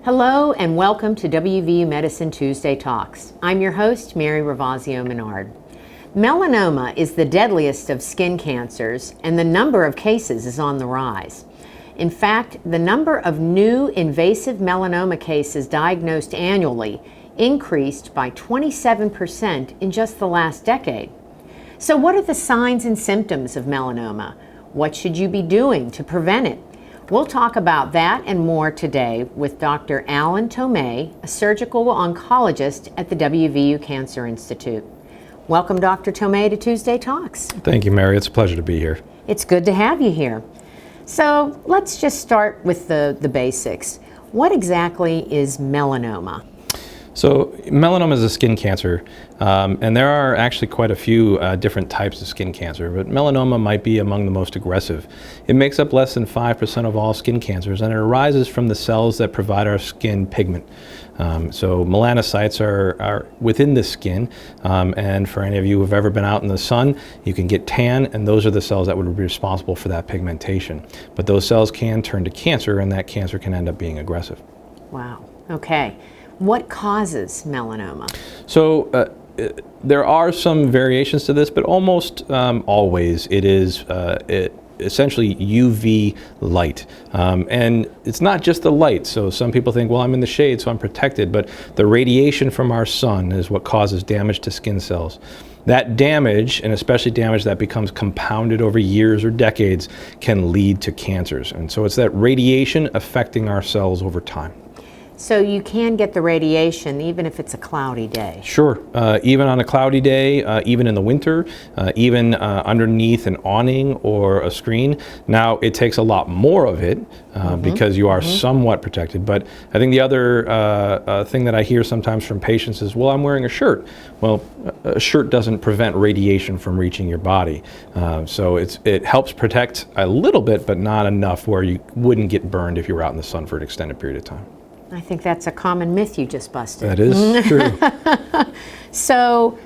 Hello and welcome to WVU Medicine Tuesday Talks. I'm your host, Mary Ravazio Menard. Melanoma is the deadliest of skin cancers, and the number of cases is on the rise. In fact, the number of new invasive melanoma cases diagnosed annually increased by 27% in just the last decade. So what are the signs and symptoms of melanoma? What should you be doing to prevent it? We'll talk about that and more today with Dr. Thomay, a surgical oncologist at the WVU Cancer Institute. Welcome, Dr. Thomay, to Tuesday Talks. Thank you, Mary. It's a pleasure to be here. It's good to have you here. So let's just start with the basics. What exactly is melanoma? So melanoma is a skin cancer, and there are actually quite a few different types of skin cancer, but melanoma might be among the most aggressive. It makes up less than 5% of all skin cancers, and it arises from the cells that provide our skin pigment. So melanocytes are within the skin, and for any of you who have ever been out in the sun, you can get tan, and those are the cells that would be responsible for that pigmentation. But those cells can turn to cancer, and that cancer can end up being aggressive. Wow. Okay. What causes melanoma? So there are some variations to this, but almost always it is essentially UV light. And it's not just the light. So some people think, well, I'm in the shade, so I'm protected. But the radiation from our sun is what causes damage to skin cells. That damage, and especially damage that becomes compounded over years or decades, can lead to cancers. And so it's that radiation affecting our cells over time. So you can get the radiation even if it's a cloudy day? Sure. Even on a cloudy day, even in the winter, even underneath an awning or a screen. Now, it takes a lot more of it because you are somewhat protected. But I think the other thing that I hear sometimes from patients is, well, I'm wearing a shirt. Well, a shirt doesn't prevent radiation from reaching your body. So it helps protect a little bit, but not enough where you wouldn't get burned if you were out in the sun for an extended period of time. I think that's a common myth you just busted. That is true. So,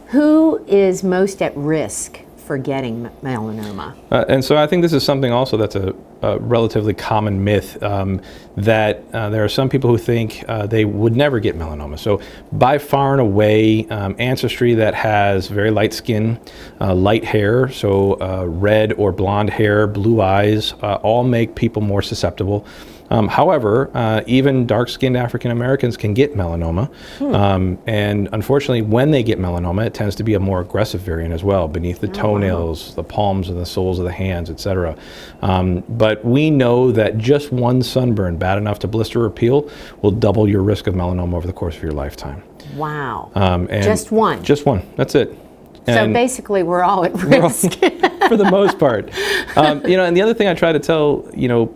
who is most at risk for getting melanoma? And so I think this is something also that's a relatively common myth, that there are some people who think they would never get melanoma. So by far and away, ancestry that has very light skin, light hair, so red or blonde hair, blue eyes, all make people more susceptible. However, even dark-skinned African Americans can get melanoma, and unfortunately, when they get melanoma, it tends to be a more aggressive variant as well, beneath the toenails, the palms and the soles of the hands, etc. But we know that just one sunburn, bad enough to blister or peel, will double your risk of melanoma over the course of your lifetime. Wow. And just one? Just one. That's it. So basically, we're all at risk. For the most part. And the other thing I try to tell,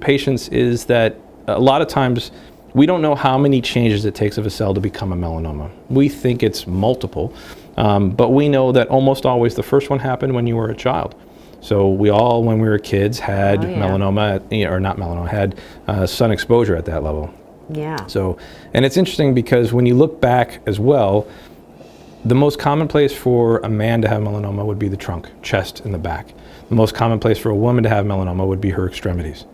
patients is that a lot of times we don't know how many changes it takes of a cell to become a melanoma. We think it's multiple, but we know that almost always the first one happened when you were a child. So we all, when we were kids, had melanoma, or not melanoma, had sun exposure at that level. Yeah. So, and it's interesting because when you look back as well, the most common place for a man to have melanoma would be the trunk, chest, and the back. The most common place for a woman to have melanoma would be her extremities.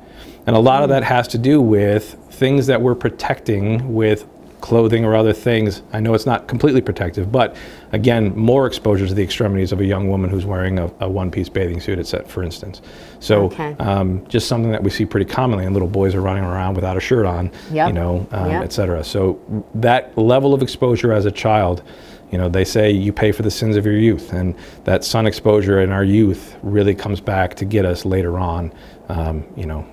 And a lot of that has to do with things that we're protecting with clothing or other things. I know it's not completely protective, but again, more exposure to the extremities of a young woman who's wearing a one-piece bathing suit, for instance. So just something that we see pretty commonly, and little boys are running around without a shirt on, et cetera. So that level of exposure as a child, they say you pay for the sins of your youth, and that sun exposure in our youth really comes back to get us later on,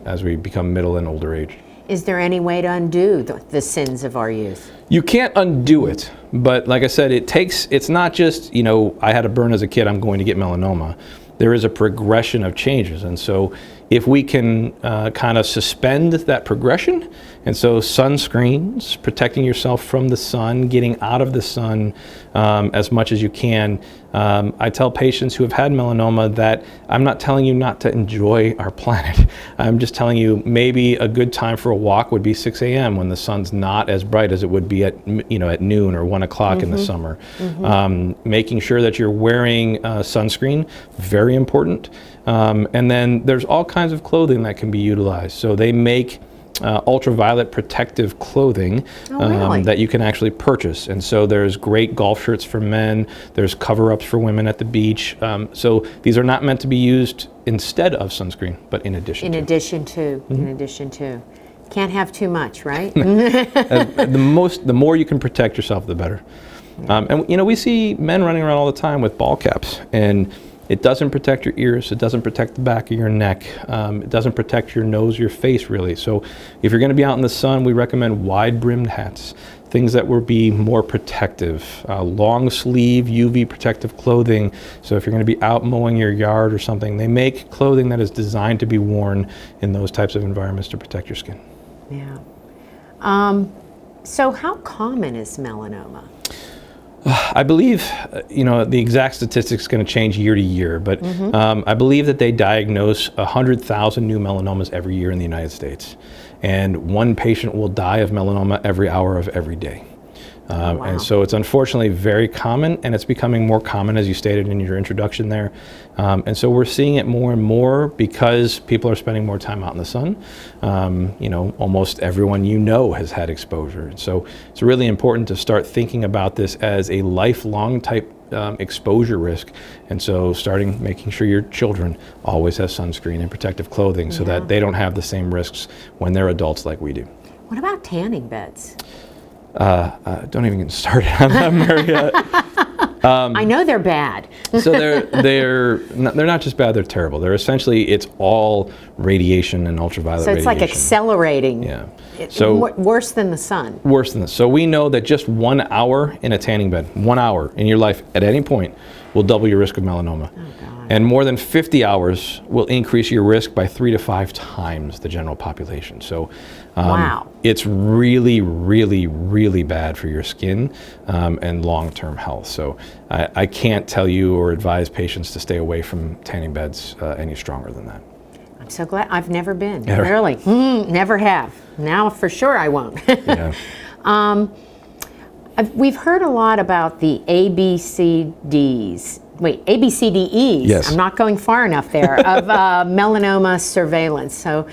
as we become middle and older age. Is there any way to undo the sins of our youth? You can't undo it, but like I said, it's not just, I had a burn as a kid, I'm going to get melanoma. There is a progression of changes, and so if we can kind of suspend that progression, and so sunscreens, protecting yourself from the sun, getting out of the sun as much as you can. I tell patients who have had melanoma that I'm not telling you not to enjoy our planet. I'm just telling you maybe a good time for a walk would be 6 a.m. when the sun's not as bright as it would be at noon or 1 o'clock in the summer. Making sure that you're wearing sunscreen, very important. And then there's all kinds of clothing that can be utilized. So they make ultraviolet protective clothing that you can actually purchase. And so there's great golf shirts for men, there's cover-ups for women at the beach. So these are not meant to be used instead of sunscreen, but in addition to. In addition to. Can't have too much, right? The more you can protect yourself, the better. And you know, we see men running around all the time with ball caps, and it doesn't protect your ears, it doesn't protect the back of your neck, it doesn't protect your nose, your face really. So if you're going to be out in the sun, we recommend wide-brimmed hats, things that will be more protective, long sleeve UV protective clothing. So if you're going to be out mowing your yard or something, they make clothing that is designed to be worn in those types of environments to protect your skin. Yeah. So how common is melanoma? I believe, you know, the exact statistics is going to change year to year, but I believe that they diagnose 100,000 new melanomas every year in the United States. And one patient will die of melanoma every hour of every day. Wow. And so it's unfortunately very common, and it's becoming more common, as you stated in your introduction there. And so we're seeing it more and more because people are spending more time out in the sun. You know, almost everyone you know has had exposure. And so it's really important to start thinking about this as a lifelong type exposure risk. And so making sure your children always have sunscreen and protective clothing so that they don't have the same risks when they're adults like we do. What about tanning beds? Don't even get started on that, Mary. I know they're bad. So they're not just bad; they're terrible. They're essentially, it's all radiation and ultraviolet radiation. So it's like accelerating. Yeah. So worse than the sun. Worse than this. So we know that just 1 hour in a tanning bed, 1 hour in your life at any point, will double your risk of melanoma. Oh, God. And more than 50 hours will increase your risk by 3 to 5 times the general population. So wow. It's really, really, really bad for your skin and long-term health. So I can't tell you or advise patients to stay away from tanning beds any stronger than that. I'm so glad. I've never been. Really? Never have. Now for sure I won't. Yeah. We've heard a lot about the ABCDEs. Wait, ABCDEs. Yes. I'm not going far enough there, of melanoma surveillance. So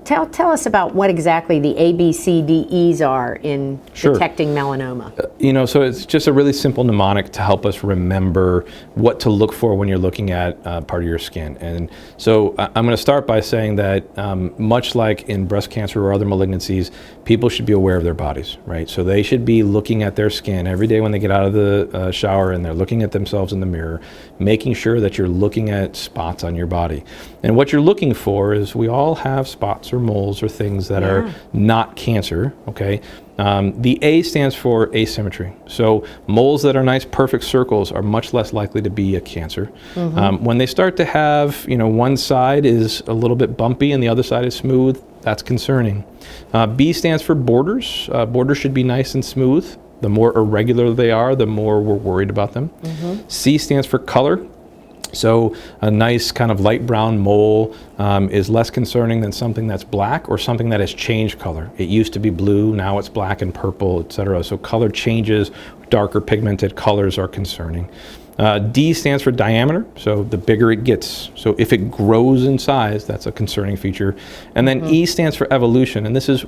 tell us about what exactly the ABCDEs are in detecting melanoma. You know, so it's just a really simple mnemonic to help us remember what to look for when you're looking at part of your skin. And so I'm going to start by saying that much like in breast cancer or other malignancies, people should be aware of their bodies, right? So they should be looking at their skin every day when they get out of the shower, and they're looking at themselves in the mirror, making sure that you're looking at spots on your body. And what you're looking for is, we all have spots or moles or things that are not cancer, okay? The A stands for asymmetry. So moles that are nice, perfect circles are much less likely to be a cancer. When they start to have, you know, one side is a little bit bumpy and the other side is smooth, that's concerning. B stands for borders. Borders should be nice and smooth. The more irregular they are, the more we're worried about them. C stands for color. So a nice kind of light brown mole is less concerning than something that's black or something that has changed color. It used to be blue, now it's black and purple, etc. So color changes, darker pigmented colors are concerning. D stands for diameter, so the bigger it gets. So if it grows in size, that's a concerning feature. And then E stands for evolution, and this is,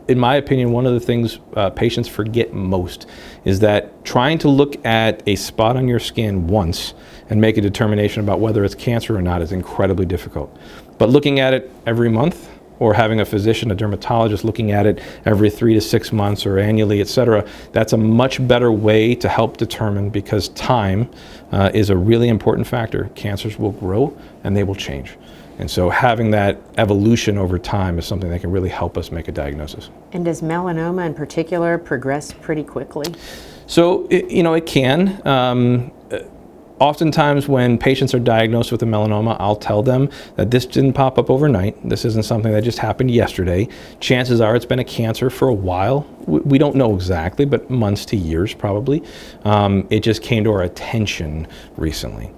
in my opinion, one of the things patients forget most, is that trying to look at a spot on your skin once and make a determination about whether it's cancer or not is incredibly difficult. But looking at it every month, or having a physician, a dermatologist, looking at it every 3 to 6 months or annually, etc., that's a much better way to help determine, because time is a really important factor. Cancers will grow and they will change. And so having that evolution over time is something that can really help us make a diagnosis. And does melanoma in particular progress pretty quickly? So, you know, it can. Oftentimes when patients are diagnosed with a melanoma, I'll tell them that this didn't pop up overnight. This isn't something that just happened yesterday. Chances are it's been a cancer for a while. We don't know exactly, but months to years probably. It just came to our attention recently.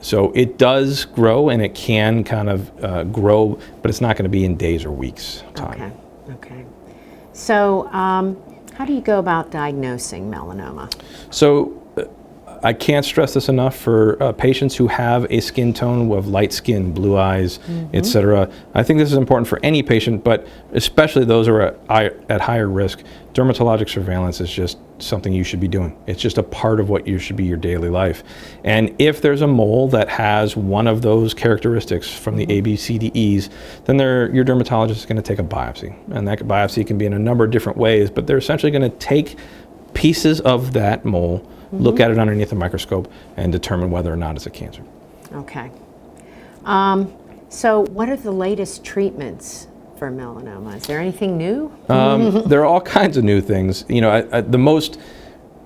So it does grow, and it can kind of grow, but it's not going to be in days or weeks time. Okay. So how do you go about diagnosing melanoma? So I can't stress this enough for patients who have a skin tone of light skin, blue eyes, etc. I think this is important for any patient, but especially those who are at higher risk. Dermatologic surveillance is just something you should be doing. It's just a part of what should be your daily life. And if there's a mole that has one of those characteristics from the ABCDEs, then your dermatologist is going to take a biopsy. And that biopsy can be in a number of different ways, but they're essentially going to take pieces of that mole, look at it underneath a microscope, and determine whether or not it's a cancer. Okay. So what are the latest treatments for melanoma? Is there anything new? There are all kinds of new things. You know,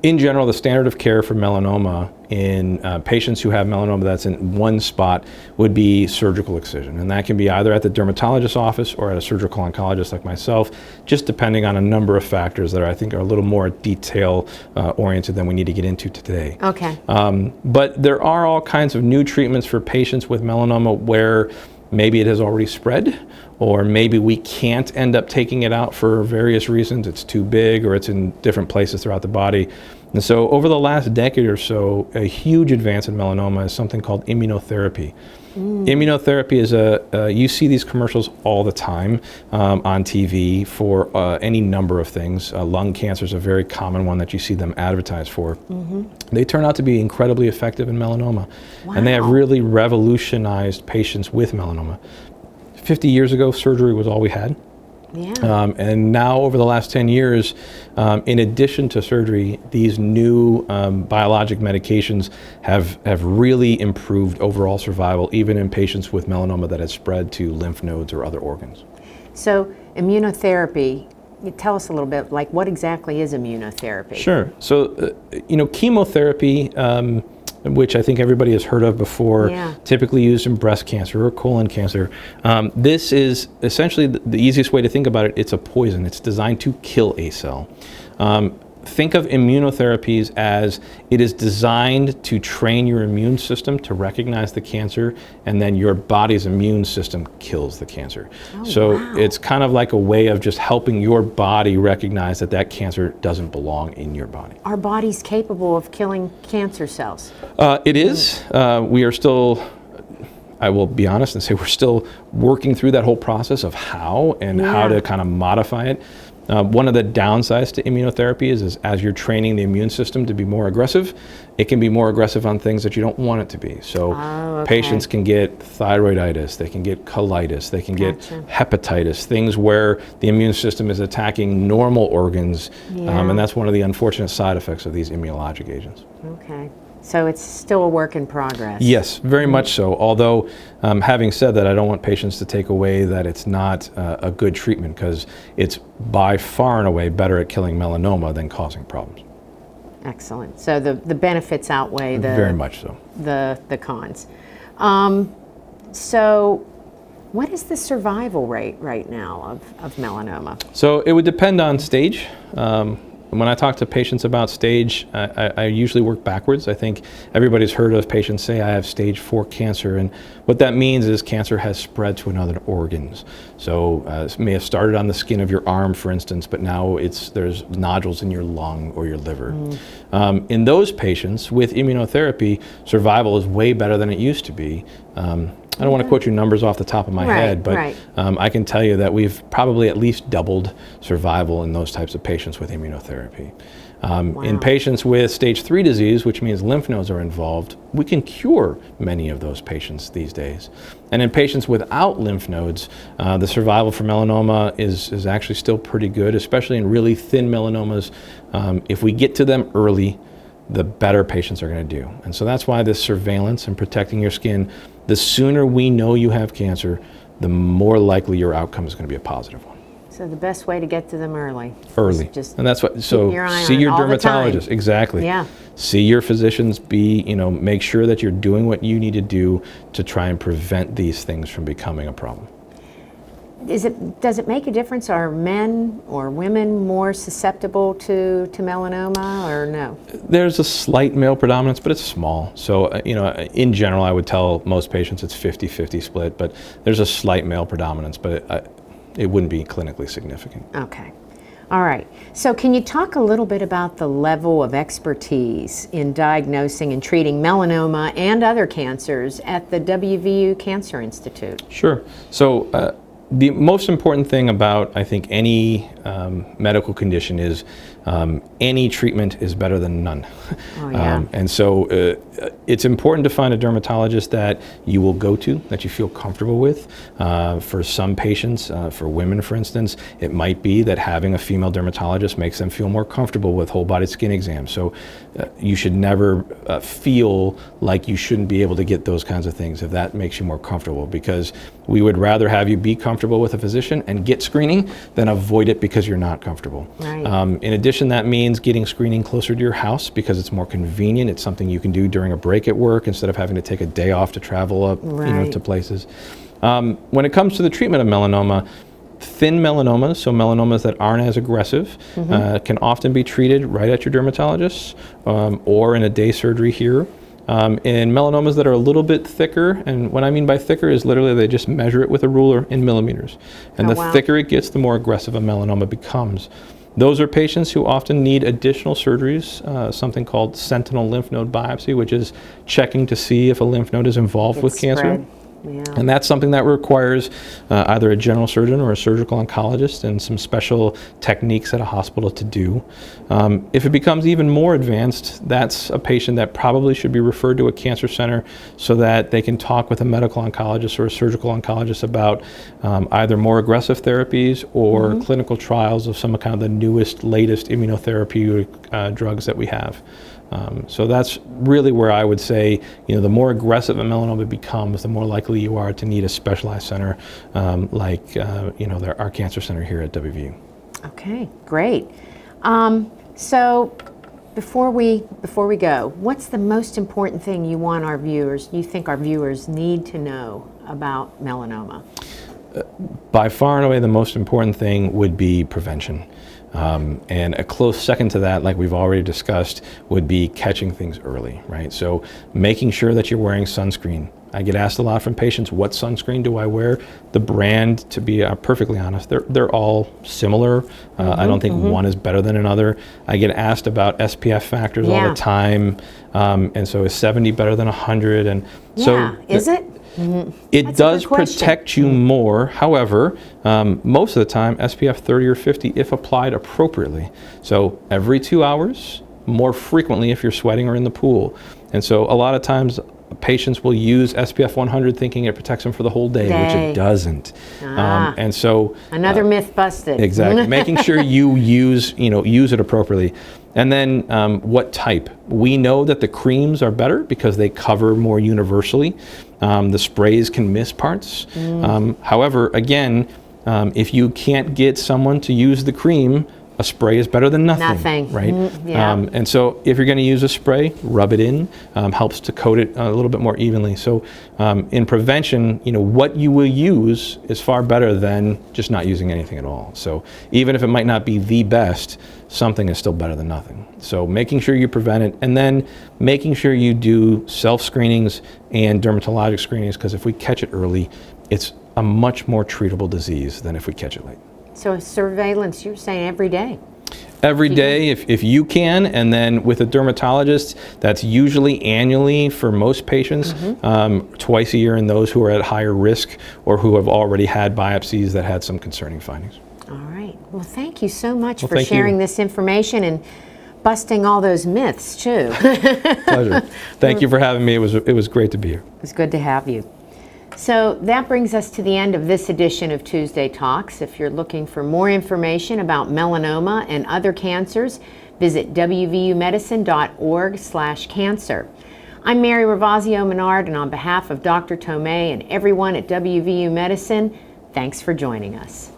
in general, the standard of care for melanoma in patients who have melanoma that's in one spot would be surgical excision. And that can be either at the dermatologist's office or at a surgical oncologist like myself, just depending on a number of factors that I think are a little more detail oriented than we need to get into today. Okay. But there are all kinds of new treatments for patients with melanoma where maybe it has already spread, or maybe we can't end up taking it out for various reasons. It's too big, or it's in different places throughout the body. And so over the last decade or so, a huge advance in melanoma is something called immunotherapy. Immunotherapy is you see these commercials all the time on TV for any number of things. Lung cancer is a very common one that you see them advertised for. They turn out to be incredibly effective in melanoma. Wow. And they have really revolutionized patients with melanoma. 50 years ago, surgery was all we had. Yeah. And now over the last 10 years, in addition to surgery, these new biologic medications have really improved overall survival, even in patients with melanoma that has spread to lymph nodes or other organs. So immunotherapy, tell us a little bit, like what exactly is immunotherapy? Sure. So, chemotherapy, which I think everybody has heard of before, typically used in breast cancer or colon cancer. This is essentially the easiest way to think about it. It's a poison. It's designed to kill a cell. Think of immunotherapies as it is designed to train your immune system to recognize the cancer, and then your body's immune system kills the cancer. It's kind of like a way of just helping your body recognize that cancer doesn't belong in your body. Are bodies capable of killing cancer cells? It is. We are still, I will be honest and say we're still working through that whole process of how to kind of modify it. One of the downsides to immunotherapy is as you're training the immune system to be more aggressive, it can be more aggressive on things that you don't want it to be. So patients can get thyroiditis, they can get colitis, they can get hepatitis, things where the immune system is attacking normal organs, and that's one of the unfortunate side effects of these immunologic agents. Okay. So it's still a work in progress. Yes, very much so. Although, having said that, I don't want patients to take away that it's not a good treatment, because it's by far and away better at killing melanoma than causing problems. Excellent. So the benefits outweigh very much so. the cons. So what is the survival rate right now of melanoma? So it would depend on stage. When I talk to patients about stage, I usually work backwards. I think everybody's heard of patients say, I have stage 4 cancer, and what that means is cancer has spread to another organs. So it may have started on the skin of your arm, for instance, but now there's nodules in your lung or your liver. In those patients with immunotherapy, survival is way better than it used to be. I don't want to quote you numbers off the top of my head, but I can tell you that we've probably at least doubled survival in those types of patients with immunotherapy. In patients with stage 3 disease, which means lymph nodes are involved, we can cure many of those patients these days. And in patients without lymph nodes, the survival for melanoma is actually still pretty good, especially in really thin melanomas. If we get to them early, the better patients are going to do. And so that's why this surveillance and protecting your skin, the sooner we know you have cancer, the more likely your outcome is going to be a positive one. So the best way to get to them early. And that's what, so see your dermatologist. Exactly. Yeah. See your physicians, make sure that you're doing what you need to do to try and prevent these things from becoming a problem. Does it make a difference? Are men or women more susceptible to melanoma, or no? There's a slight male predominance, but it's small. So, in general, I would tell most patients it's 50-50 split, but there's a slight male predominance, but it wouldn't be clinically significant. Okay. All right. So can you talk a little bit about the level of expertise in diagnosing and treating melanoma and other cancers at the WVU Cancer Institute? Sure. So the most important thing about, I think, any medical condition is any treatment is better than none. Oh, yeah. And so it's important to find a dermatologist that you will go to, that you feel comfortable with. For some patients, for women for instance, it might be that having a female dermatologist makes them feel more comfortable with whole body skin exams. So you should never feel like you shouldn't be able to get those kinds of things if that makes you more comfortable, because we would rather have you be comfortable with a physician and get screening than avoid it because you're not comfortable. Right. In addition, that means getting screening closer to your house because it's more convenient. It's something you can do during a break at work instead of having to take a day off to travel up, Right. to places. When it comes to the treatment of melanoma, thin melanomas, so melanomas that aren't as aggressive, can often be treated right at your dermatologist or in a day surgery here. In melanomas that are a little bit thicker, and what I mean by thicker is literally they just measure it with a ruler in millimeters. And Oh, the wow. thicker it gets, the more aggressive a melanoma becomes. Those are patients who often need additional surgeries, something called sentinel lymph node biopsy, which is checking to see if a lymph node is involved with cancer. Spread. Yeah. And that's something that requires either a general surgeon or a surgical oncologist and some special techniques at a hospital to do. If it becomes even more advanced, that's a patient that probably should be referred to a cancer center so that they can talk with a medical oncologist or a surgical oncologist about either more aggressive therapies or clinical trials of some kind of the newest, latest immunotherapeutic drugs that we have. So that's really where I would say, the more aggressive a melanoma becomes, the more likely you are to need a specialized center like, our cancer center here at WVU. Okay, great. So before we go, what's the most important thing you think our viewers need to know about melanoma? By far and away, the most important thing would be prevention. And a close second to that, like we've already discussed, would be catching things early, right? So making sure that you're wearing sunscreen. I get asked a lot from patients, what sunscreen do I wear? The brand, to be perfectly honest, they're all similar. I don't think one is better than another. I get asked about SPF factors all the time. And so is 70 better than 100? And so is it? It That's does a good question. protect you more. However, most of the time, SPF 30 or 50 if applied appropriately. So every 2 hours, more frequently if you're sweating or in the pool. And so a lot of times patients will use SPF 100 thinking it protects them for the whole day, which it doesn't. And so Another myth busted. Exactly. Making sure you use it appropriately. And then what type? We know that the creams are better because they cover more universally. The sprays can miss parts. However, again, if you can't get someone to use the cream, a spray is better than nothing. Right? And so if you're going to use a spray, rub it in. Helps to coat it a little bit more evenly. So in prevention, what you will use is far better than just not using anything at all. So even if it might not be the best, something is still better than nothing. So making sure you prevent it, and then making sure you do self-screenings and dermatologic screenings, because if we catch it early, it's a much more treatable disease than if we catch it late. So surveillance, you're saying every day? Every day, if you can, and then with a dermatologist, that's usually annually for most patients, twice a year in those who are at higher risk or who have already had biopsies that had some concerning findings. All right. Well, thank you so much for thank sharing you. this information and busting all those myths, too. Pleasure. Thank you for having me. It was great to be here. It was good to have you. So that brings us to the end of this edition of Tuesday Talks. If you're looking for more information about melanoma and other cancers, visit wvumedicine.org/cancer. I'm Mary Ravazio Menard, and on behalf of Dr. Thomay and everyone at WVU Medicine, thanks for joining us.